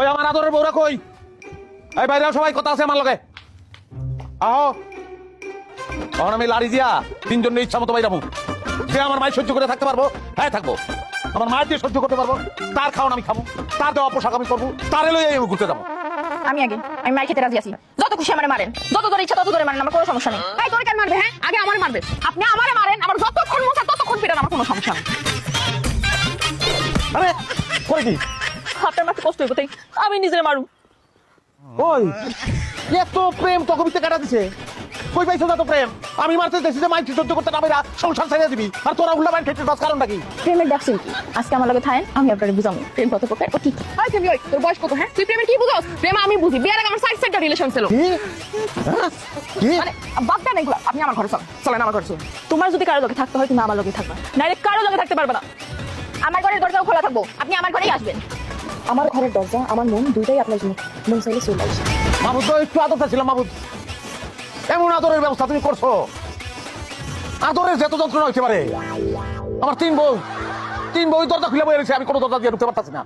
ওই আমার আদরের বউরা কই? এই বাইরে সবাই কথা আছে আমার লগে। আহো, তখন আমি লাড়ি দিয়া তিনজন ইচ্ছা মতো বাইরাবো। যে আমার মায়ের সহ্য করে থাকতে পারবো, হ্যাঁ থাকবো। আমার মায়ের দিয়ে সহ্য করতে পারবো, তার খাওয়ান আমি খাবো, তার দেওয়া পোশাক আমি করবো, তার এলো আমি ঘুরতে যাবো। আমি মার খেতে রাজি আছি। যত খুশি আমারে মারেন, যত ধরে ইচ্ছা তত ধরে মারেন, আমার কোনো সমস্যা নেই। তাই তোর কেন মারবে? হ্যাঁ, আগে আমারে মারবে। আপনি আমারে মারেন, আমার যতক্ষণ মন চায় ততক্ষণ পিটান, আমার কোনো সমস্যা নেই। আরে করে কি? আপনার মারতে কষ্ট হইব তাই আমি নিজের মারু। ওই এত প্রেম তো কবিতে কাটা দিছে, কই পাইছো না তো প্রেম? আমি মারতে দেখছি যে মাইক সহ্য করতে না পারা সংসার ছেড়ে দিবি, আর তোরা উল্লা মাইন খেতে দশ কারণটা কি? প্রেমের ডাকছেন কি? আজকে আমার লগে থাকেন, আমি আপনাকে বুঝাবো প্রেম কত প্রকার ও কি। হাই প্রেম, ওই তোর বয়স কত? হ্যাঁ, তুই প্রেমের কি বুঝোস? প্রেম আমি বুঝি, বিয়ের আগে আমার সাইড রিলেশন ছিল। কি হ্যাঁ? কি মানে বাদ দেন এগুলো, আপনি আমার ঘরে চলেন, আমার ঘরে চলেন। তোমার যদি কারো লগে থাকতে হয় তুমি আমার লগে থাকবা, নাইলে কারো লগে থাকতে পারবে না। আমার ঘরের দরজাও খোলা থাকবো, আপনি আমার ঘরেই আসবেন। আমার ঘরের দরজা আমার মন দুইটাই আপনার জন্য, মন চাইলে চলে আসবে। মাহবুব তো একটু আদরটা ছিল। মাহবুব, এমন আদরের ব্যবস্থা তুমি করছো, আদরের যত যন্ত্রণা হইতে পারে। আমার তিন বউ দরজা খুলে বয়ে রয়েছে, আমি কোনো দরজা দিয়ে ঢুকতে পারতাছি না।